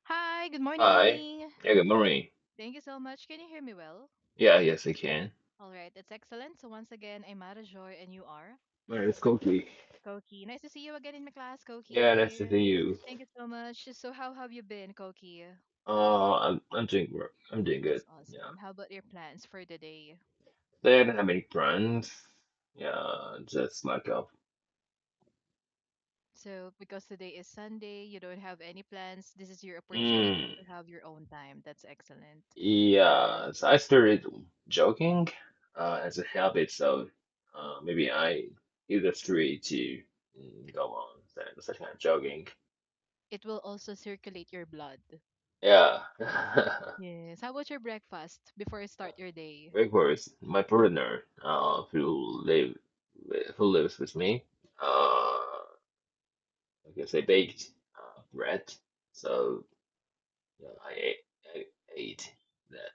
Hi, good Hi. morning. Yeah, good morning. Thank you so much. Can you hear me well? Yeah, yes, I can. All right, that's excellent. So once again, I'm Mara Joy and you are My name is Koki. Koki. Nice to see you again in my class, Yeah, nice Koki. to see you. Thank you so much. So how have you been, Koki? I'm doing I'm doing good. That's Yeah. awesome. How about your plans for the day? They don't have any plans. Yeah, just like So because today is Sunday, you don't have any plans. This is your opportunity mm, to have your own time. That's excellent. yeah. So I started jogging as a habit, so maybe I use the street to go on such kind of jogging. It will also circulate your blood. Yeah. Yes. How about your breakfast before you start your day? Backwards, my partner, who lives with me, I guess I baked bread, so yeah, I ate that.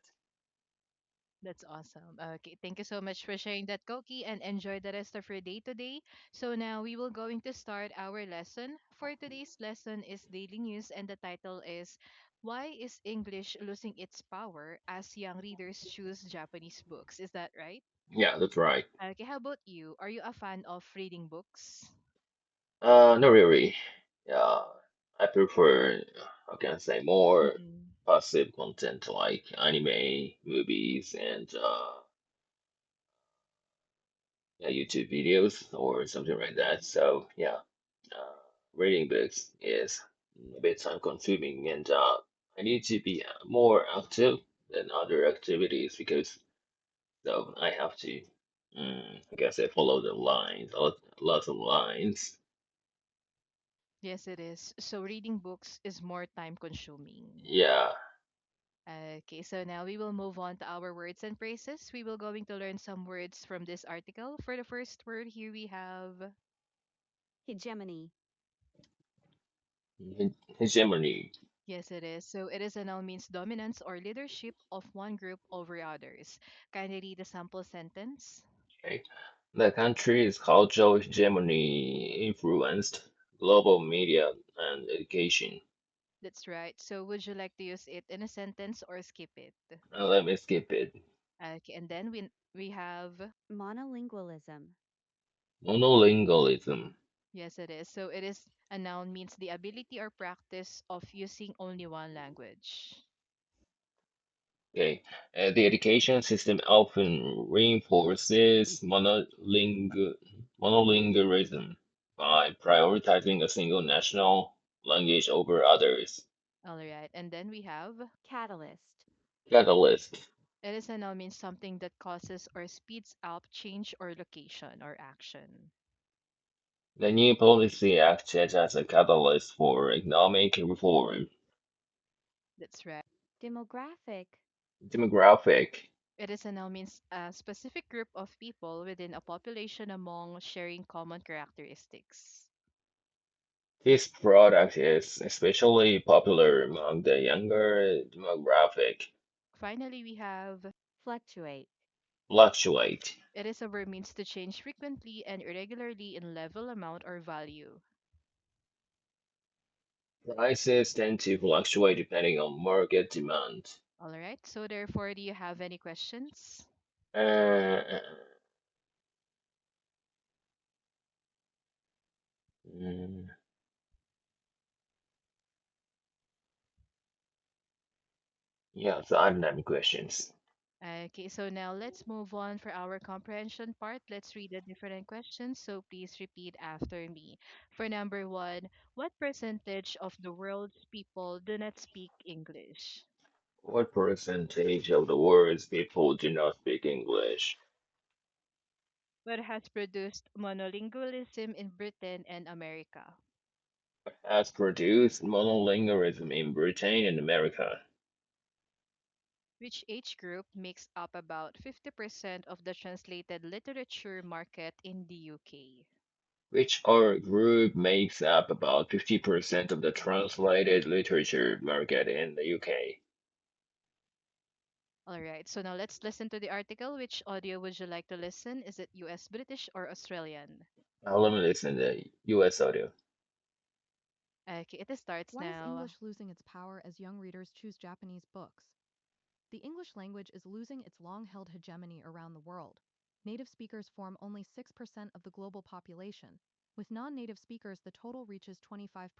That's awesome. Okay, thank you so much for sharing that, Koki, and enjoy the rest of your day today. So now we will going to start our lesson. For today's lesson is daily news, and the title is "Why is English losing its power as young readers choose Japanese books?" Is that right? Yeah, that's right. Okay, how about you? Are you a fan of reading books? Not really. Yeah, I prefer, how can I say, more Mm-mm. passive content like anime, movies, and yeah, YouTube videos or something like that. So yeah, reading books is a bit time consuming, and I need to be more active than other activities because so I have to, I guess I follow the lines, lots of lines. Yes, it is. So reading books is more time consuming. Yeah, Okay, so now we will move on to our words and phrases. We will going to learn some words from this article. For the first word, here we have hegemony, hegemony. yes, it is. So it is a noun means dominance or leadership of one group over others. Can you read the sample sentence? Okay, the country's cultural hegemony influenced global media and education. That's right. So would you like to use it in a sentence or skip it? Let me skip it. Okay, and then we have monolingualism, Monolingualism. yes, it is. So it is a noun means the ability or practice of using only one language. Okay, the education system often reinforces monolingualism by prioritizing a single national language over others. All right, and then we have catalyst, Catalyst. it is a noun means something that causes or speeds up change or location or action. The new policy acted as a catalyst for economic reform. That's right. demographic, Demographic. It is a noun means a specific group of people within a population among sharing common characteristics. This product is especially popular among the younger demographic. Finally, we have fluctuate, Fluctuate. it is a verb means to change frequently and irregularly in level, amount, or value. Prices tend to fluctuate depending on market demand. All right. So therefore, do you have any questions? Uh, mm, yeah, so I don't have any questions. Okay, so now let's move on for our comprehension part. Let's read the different questions. So please repeat after me. For number one, what percentage of the world's people do not speak English? What percentage of the world's people do not speak English? What has produced monolingualism in Britain and America? Has produced monolingualism in Britain and America, Which age group makes up about 50% of the translated literature market in the UK? which our group makes up about 50% of the translated literature market in the UK. All right, so now let's listen to the article. Which audio would you like to listen? Is it US, British, or Australian? Now let me listen to the US audio. Okay, it starts Why is now. English losing its power as young readers choose Japanese books? The English language is losing its long held hegemony around the world. Native speakers form only 6% of the global population. With non native speakers, the total reaches 25%.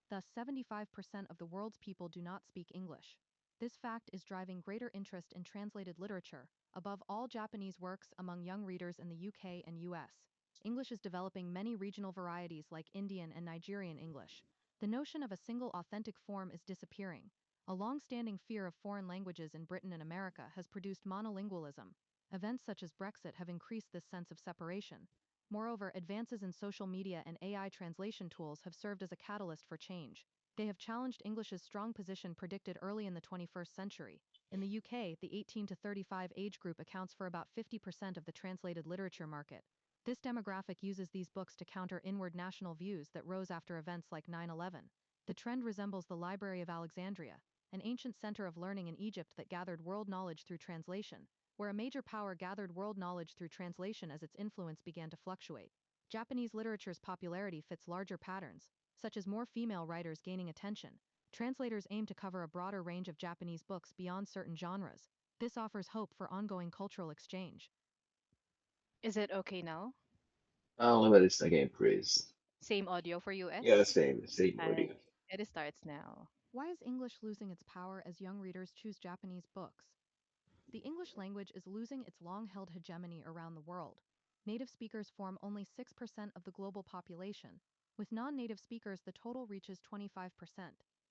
Thus, 75% of the world's people do not speak English. This fact is driving greater interest in translated literature, above all Japanese works among young readers in the UK and US. English is developing many regional varieties like Indian and Nigerian English. The notion of a single authentic form is disappearing. A long-standing fear of foreign languages in Britain and America has produced monolingualism. Events such as Brexit have increased this sense of separation. Moreover, advances in social media and AI translation tools have served as a catalyst for change. They have challenged English's strong position predicted early in the 21st century. In the UK, the 18 to 35 age group accounts for about 50% of the translated literature market. This demographic uses these books to counter inward national views that rose after events like 9/11. The trend resembles the Library of Alexandria, an ancient center of learning in Egypt that gathered world knowledge through translation, where a major power gathered world knowledge through translation as its influence began to fluctuate. Japanese literature's popularity fits larger patterns, such as more female writers gaining attention. Translators aim to cover a broader range of Japanese books beyond certain genres. This offers hope for ongoing cultural exchange. Is it okay now? Let us again, please. Same audio for Yeah, US? same Okay, audio. it starts now. Why is English losing its power as young readers choose Japanese books? The English language is losing its long held hegemony around the world. Native speakers form only 6% of the global population. With non native speakers, the total reaches 25%.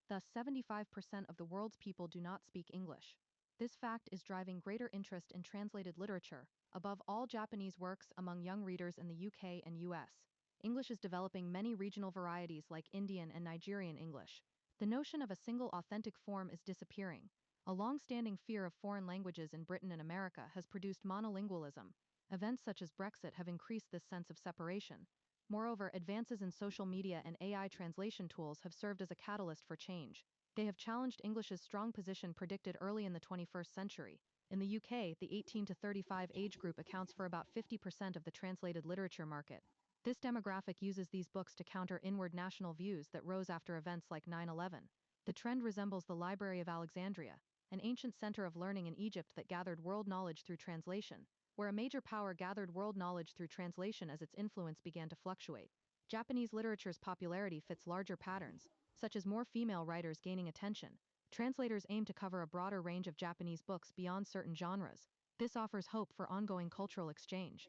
Thus, 75% of the world's people do not speak English. This fact is driving greater interest in translated literature, above all Japanese works among young readers in the UK and US. English is developing many regional varieties like Indian and Nigerian English. The notion of a single authentic form is disappearing. A long-standing fear of foreign languages in Britain and America has produced monolingualism. Events such as Brexit have increased this sense of separation. Moreover, advances in social media and AI translation tools have served as a catalyst for change. They have challenged English's strong position predicted early in the 21st century. In the UK, the 18 to 35 age group accounts for about 50% of the translated literature market. This demographic uses these books to counter inward national views that rose after events like 9/11. The trend resembles the Library of Alexandria, an ancient center of learning in Egypt that gathered world knowledge through translation, where a major power gathered world knowledge through translation as its influence began to fluctuate. Japanese literature's popularity fits larger patterns, such as more female writers gaining attention. Translators aim to cover a broader range of Japanese books beyond certain genres. This offers hope for ongoing cultural exchange.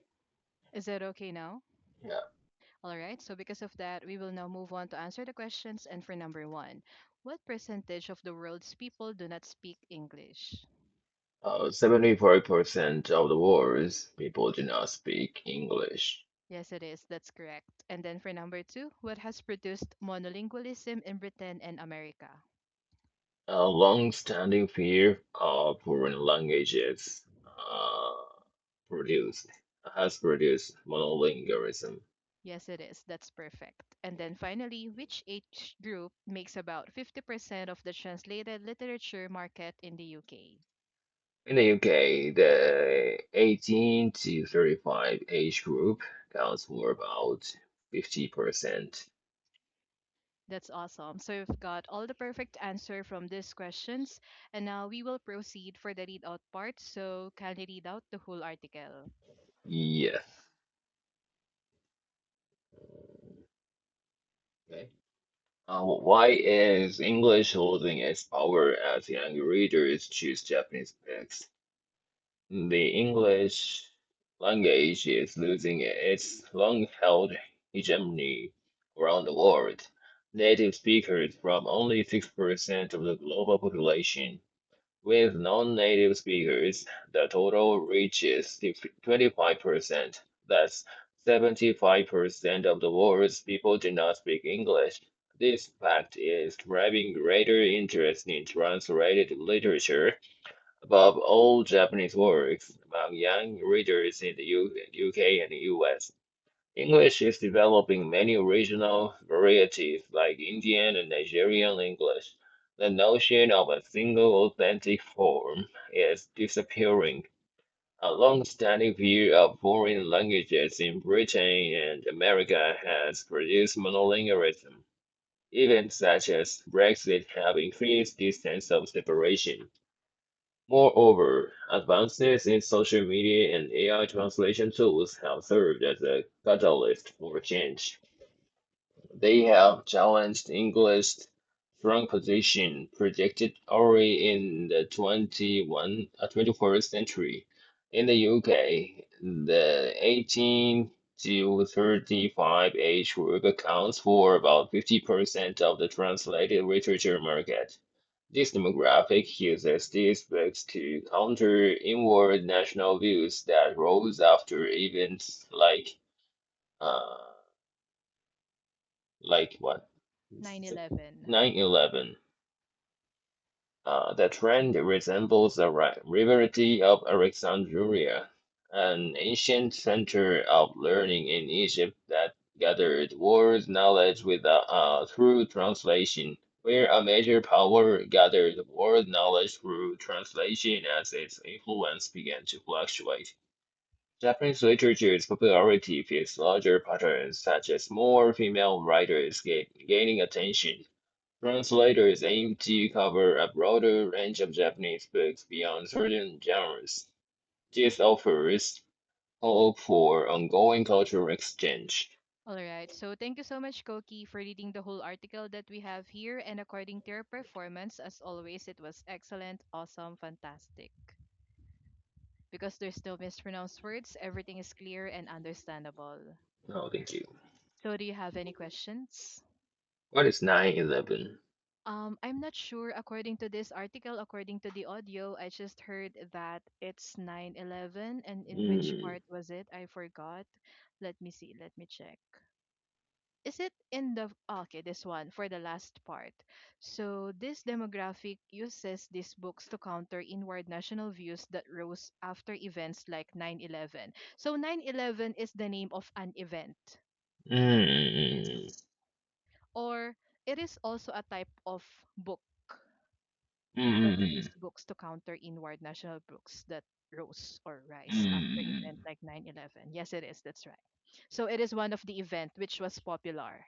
Is it okay now? Yeah. All right, so because of that, we will now move on to answer the questions. And for number one, what percentage of the world's people do not speak English? 75% of the world's people do not speak English. Yes, it is. That's correct. And then for number two, what has produced monolingualism in Britain and America? A long-standing fear of foreign languages produced has produced monolingualism. Yes, it is. That's perfect. And then finally, which age group makes about 50% of the translated literature market in the UK? In the UK, the 18 to 35 age group accounts for about 50%. That's awesome. So we've got all the perfect answer from these questions. And now we will proceed for the read out part. So kindly read out the whole article. Yes. Okay. Why is English losing its power as young readers choose Japanese books? The English language is losing its long-held hegemony around the world. Native speakers from only 6% of the global population. With non-native speakers, the total reaches 25%. That's 75% of the world's people do not speak English. This fact is driving greater interest in translated literature above all Japanese works among young readers in the UK and the US. English is developing many regional varieties like Indian and Nigerian English. The notion of a single authentic form is disappearing. A long-standing view of foreign languages in Britain and America has produced monolingualism. Events such as Brexit have increased this sense of separation. Moreover, advances in social media and AI translation tools have served as a catalyst for change. They have challenged English's strong position predicted early in the 21st century. In the UK, the 18 to 35 age group accounts for about 50% of the translated literature market. This demographic uses these books to counter inward national views that rose after events uh, like what? 9/11. 9/11. The trend resembles the rivalry of Alexandria, an ancient center of learning in Egypt that gathered world knowledge through translation, where a major power gathered world knowledge through translation as its influence began to fluctuate. Japanese literature's popularity fits larger patterns, such as more female writers gaining attention. Translators aim to cover a broader range of Japanese books beyond certain genres. This offers hope for ongoing cultural exchange. All right. So thank you so much, Koki, for reading the whole article that we have here. And according to your performance, as always, it was excellent, awesome, fantastic. Because there's no mispronounced words, everything is clear and understandable. Oh, thank you. So do you have any questions? What is 9/11? I'm not sure. According to this article, according to the audio, I just heard that it's 9/11, and in which Mm, part was it? I forgot. Let me see. Let me check. Is it in the okay, this one for the last part. So this demographic uses these books to counter inward national views that rose after events like 9/11. So 9/11 is the name of an event, mm, or it is also a type of book that use mm, books to counter inward national books that rose or rise after mm, event like 9/11. Yes, it is. That's right. So it is one of the event which was popular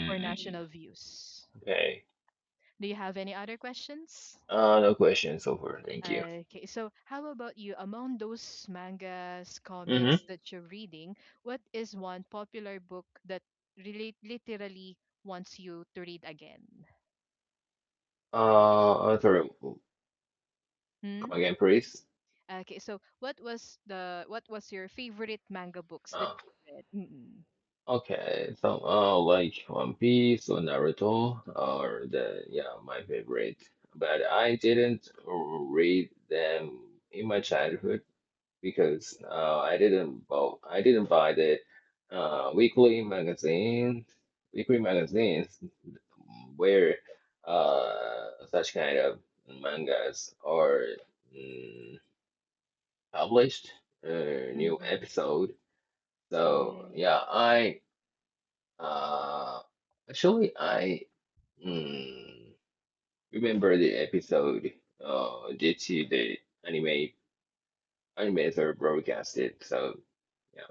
for mm. national views. Okay. Do you have any other questions? No questions so far. Thank you. Okay, so how about you? Among those mangas, Mm-hmm. comics that you're reading, what is one popular book that really literally wants you to read again? Sorry, Hmm? come again, please. Okay, so what was your favorite manga books that Uh, you read? Mm-mm. Okay, so like One Piece or Naruto are my favorite. But I didn't read them in my childhood because I didn't buy the weekly magazines where such kind of mangas are mm, published new Mm-mm. episode. So Yeah. yeah, uh, I mm, remember the episode due to the animes are broadcasted. So yeah,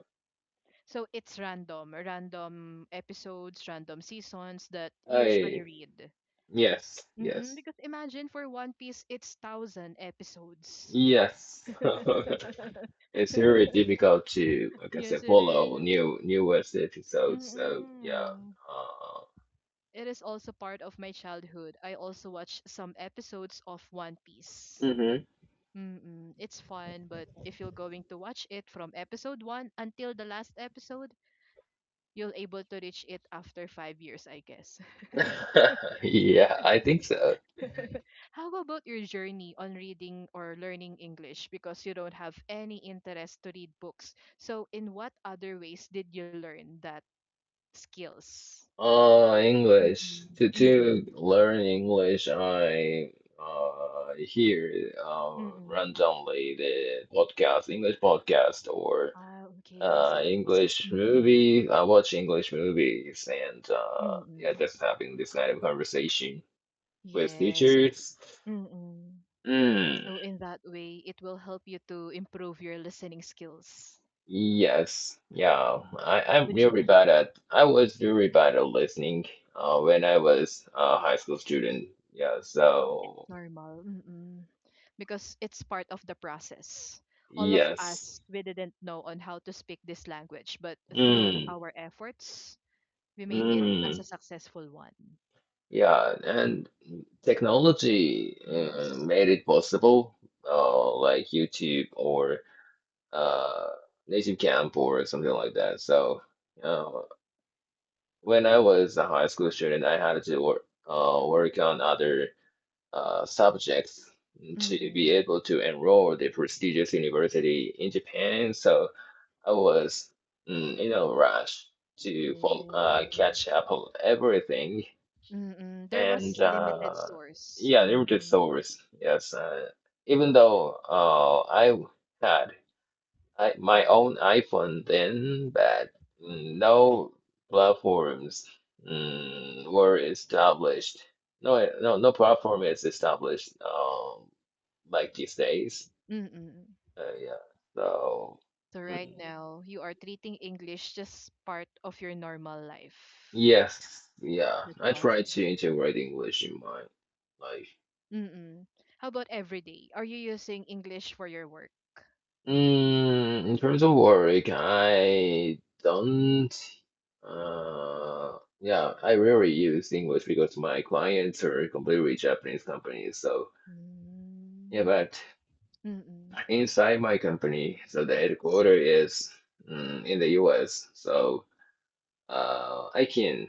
So it's random episodes, random seasons that you usually I read. yes, Mm-mm, yes, because imagine for One Piece, it's 1,000 episodes. yes. It's very difficult to, like I Yes, said, it follow is. newest episodes. So yeah, Mm-mm. It is also part of my childhood. I also watched some episodes of One Piece. mm-hmm. Mm-mm. It's fun, but if you're going to watch it from episode 1 until the last episode, you'll able to reach it after 5 years, I guess. Yeah, I think so. How about your journey on reading or learning English because you don't have any interest to read books? So, in what other ways did you learn that skills? English. Mm-mm. To Mm-mm. learn English, I hear Mm-mm. randomly the English podcast, or Ah, okay. So, English mm-mm. movie. I watch English movies and yeah, Mm-mm. just having this kind of conversation with Yes. teachers. Mm-mm. Mm, So, in that way, it will help you to improve your listening skills. yes, yeah. Would you? I was very bad at listening. when I was a high school student. Yeah, It's so normal. Because it's part of the process. All of yes. us, we didn't know on how to speak this language, but through Mm, our efforts, we made it as mm, a successful one. yeah, and technology made it possible, like YouTube or uh, native camp or something like that. So uh, when I was a high school student, I had to work on other subjects to be Mm-mm. able to enroll the prestigious university in Japan. So I was in a rush to Yes. catch up on everything. There And was limited source. yeah, limited source. Yes, even though had my own iPhone then, but no platforms were established. No platform is established like these days. Mm-mm. Yeah, so So right mm, now, you are treating English just part of your normal life. yes, yeah, That's I try awesome. to integrate English in my life. Mm-mm. How about every day? Are you using English for your work? In terms of work, I don't. Yeah, I rarely use English because my clients are completely Japanese companies. So Mm. yeah, but Mm-mm. inside my company, so the headquarters is in the US. So I can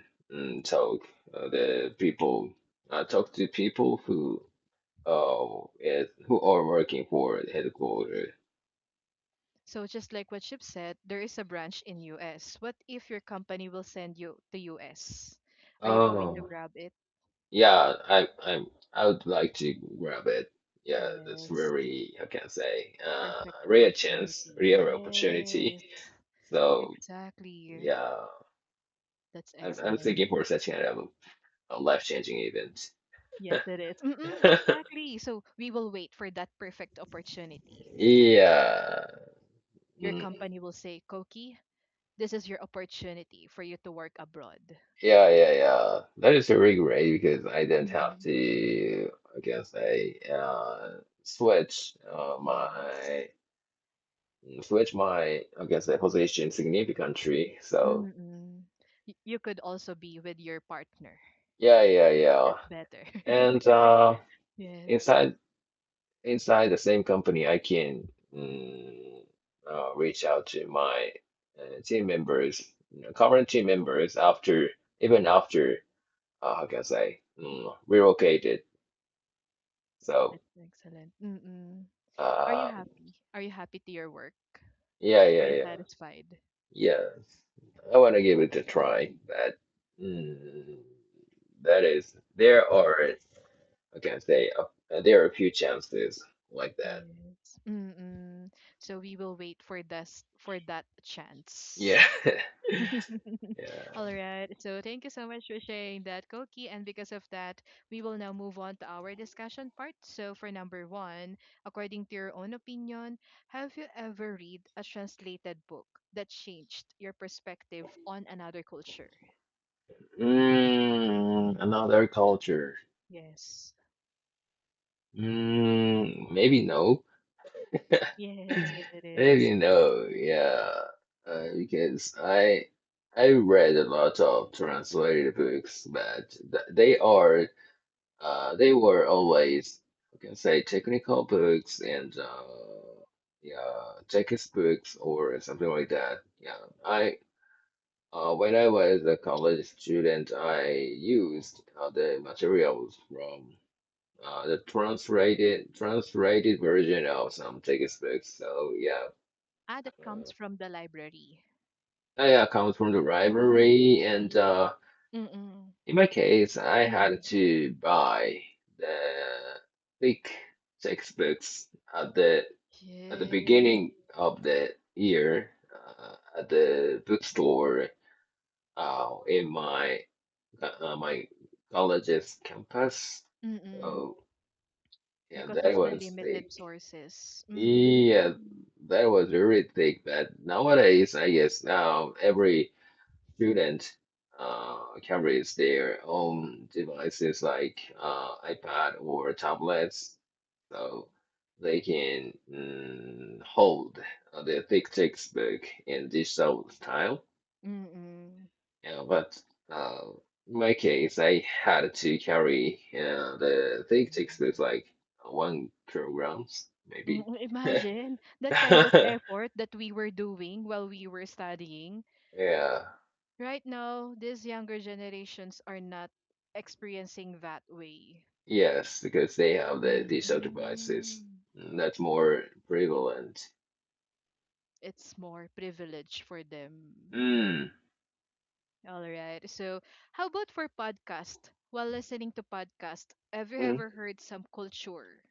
the people, talk to people who are working for the headquarters. So just like what Chip said, there is a branch in US. What if your company will send you to US? Are you going to Oh. grab it? Yeah, I would like to grab it. Yeah, that's Yes. very, how can I say, Perfect rare chance, opportunity. rare opportunity. Yes. So Exactly. yeah, That's I'm excellent. thinking for such kind of a life-changing event. Yes, it is. Exactly. So we will wait for that perfect opportunity. Yeah. Your Mm. company will say, Koki, this is your opportunity for you to work abroad. Yeah, yeah, yeah. That is very great because I don't have Mm-mm. to, I can say, switch Yes. I can say, position significantly. So Mm-mm. You could also be with your partner. yeah, yeah, yeah. That's better. And Yes. inside the same company, I can reach out to my team members, current team members after even after how can I say relocated. So That's excellent. Mm-mm. Are you uh, happy? Are you happy to your work? yeah, Are yeah, you yeah, satisfied? yes. I want to give it a try, but mm, that is there are I can say there are a few chances like that. Yes. Mm-mm. So we will wait for this for that chance. Yeah. Yeah. All right. So thank you so much for sharing that, Koki. And because of that, we will now move on to our discussion part. So for number one, according to your own opinion, have you ever read a translated book that changed your perspective on another culture? Another culture. Yes. Maybe no. Yes, yes, it is. Maybe no. Yeah. Because I read a lot of translated books, but they were always I can say technical books and yeah textbooks or something like that. Yeah. I when I was a college student, I used the materials from the translated version of some textbooks. So yeah, Ah, that comes uh, from the library. yeah, comes from the Oh, library, and okay. Mm-mm. in my case, I Mm-mm. had to buy the thick textbooks at the Yes. beginning of the year at the bookstore in my college's campus. Mm-mm. So yeah, Because that of the was thick. limited sources. Yeah, that was very thick. But nowadays, I guess now every student carries their own devices like iPad or tablets, so they can hold the thick textbook in digital style. Mm-mm. Yeah, but in my case, I had to carry the thick textbooks like 1 kilograms, maybe. Imagine that kind of effort that we were doing while we were studying. Yeah, Right now, these younger generations are not experiencing that way. yes, because they have the digital devices. Mm. That's more prevalent. It's more privilege for them. Mm. All right. So, how about for podcast? While listening to podcast, have you Mm. ever heard some culture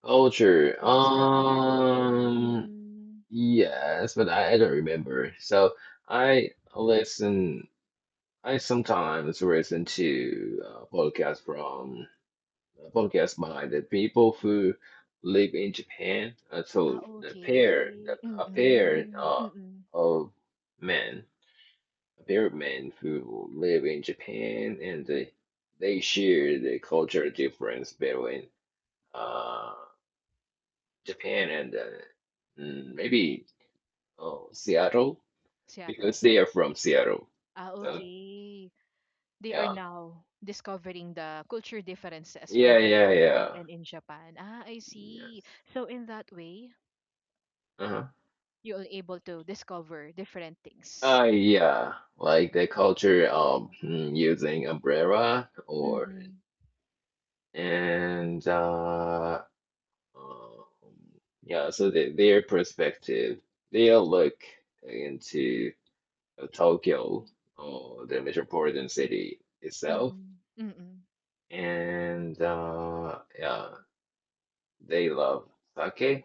Culture. that's familiar to you? Mm-mm. Yes, but I don't remember. So I listen. I sometimes listen to podcasts by the people who live in Japan. Ah, So okay. a pair Mm-mm. Mm-mm. of men, a pair of men who live in Japan, and they share the cultural difference between uh, Japan and maybe Seattle because Seattle. they are from Seattle. Ah, So okay. They are yeah, now discovering the culture differences yeah, from in yeah, Seattle yeah. and in Japan. Ah, I see. Yes. So in that way, Uh-huh. you're able to discover different things. Yeah, like the culture of using umbrella or Mm-mm. and yeah, so their perspective, they'll look into Tokyo or the metropolitan city itself, Mm-mm. Mm-mm. and yeah, they love sake,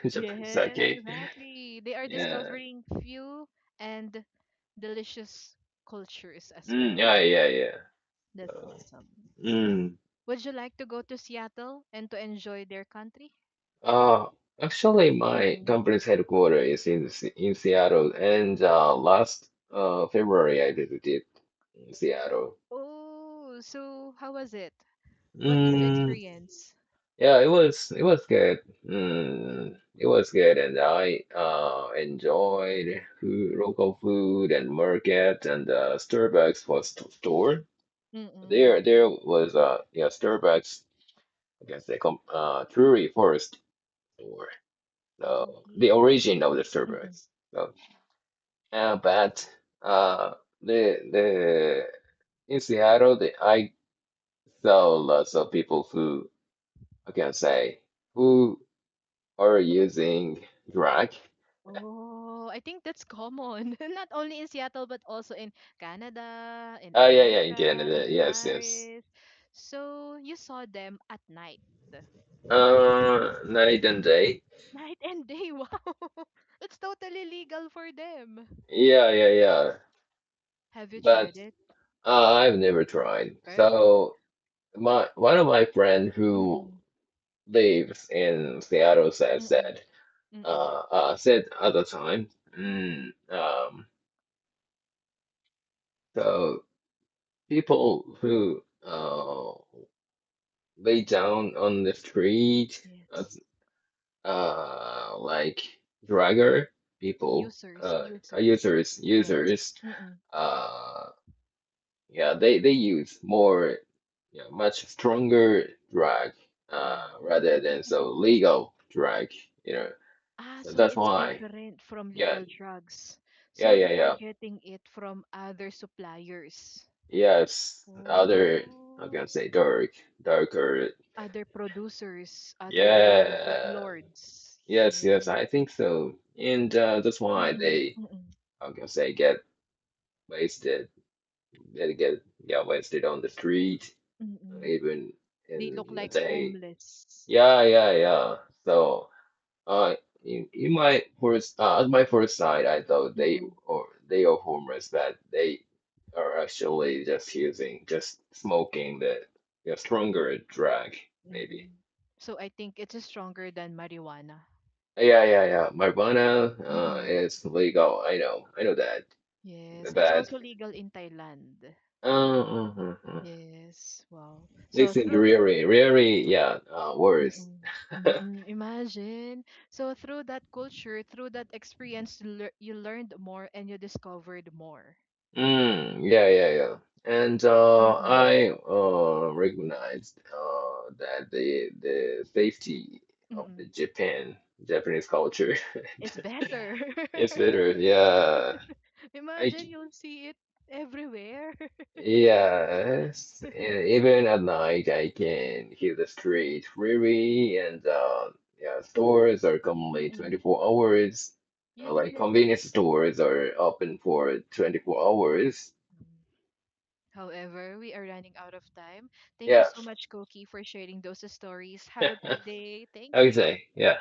Japanese Yes, sake. exactly. They are Yeah. discovering few and delicious cultures as Yeah, well. yeah, yeah. That's So, awesome. mm. Would you like to go to Seattle and to enjoy their country? Uh, Actually, my Mm-mm. company's headquarters is in Seattle, and last February I visited Seattle. Oh, so how was it? What's your Mm, experience? yeah, it was good. It was good, and I enjoyed local food and market and Starbucks for store. Mm-mm. There was yeah Starbucks. I guess they come Truly Forest store. Ah, So the okay. origin of the Mm-mm. Starbucks. So but the in Seattle, I saw lots of people who I can say who are using drag. Oh, I think that's common. Not only in Seattle, but also in Canada, in Oh yeah, yeah, in America, Canada, in yes, yes. Paris. So you saw them at night. Night and day. Night and day. Wow. It's totally legal for them. Yeah, yeah, yeah. Have you But tried it? I've never tried. Perfect. So my one of my friend who Mm-mm. lives in Seattle Mm-mm. Mm-mm. said at the time, so people who lay down on the street, uh, Yes. like drugger people, Users, users. Yes. users, Mm-mm. uh, yeah, they use more, yeah, much stronger drug, rather than so legal drug, you know. Ah, So so that's it's why, different from yeah, legal drugs. yeah, So yeah, they are yeah. getting it from other suppliers. Yes, other, I Oh, can say darker. other producers, other drug Yeah, lords. yes, yes, Yes. I think so. And that's why Mm-mm, they, mm-mm, I can say, get wasted. They get yeah wasted on the street, mm-mm. even They in look the like day. homeless. Yeah, yeah, yeah. So, at my first sight, I thought Mm-mm, they are homeless, but they are actually just smoking the stronger drug, maybe. mm-mm. So I think it's stronger than marijuana. Yeah, yeah, yeah. Marijuana Mm-mm. is legal. I know that. Yes, it's But also legal in Thailand. mhm. Yes, wow. So Listen, through really, really, yeah, words. mm-mm, mm-mm, imagine. So through that culture, through that experience, you learned more and you discovered more. Yeah, yeah, yeah. And Mm-mm, I recognized that the safety of the mm-mm. Japanese culture It's better. is better. Yeah, I Imagine you'll see it everywhere. yes. And even at night, I can hear the street freely, and yeah, stores are commonly Mm-mm. 24 hours. Yet, Like yet. convenience stores are open for 24 hours. Mm. However, we are running out of time. Thank you Yeah, so much, Koki, for sharing those stories. Have a good day. I Thank would you. say, yeah.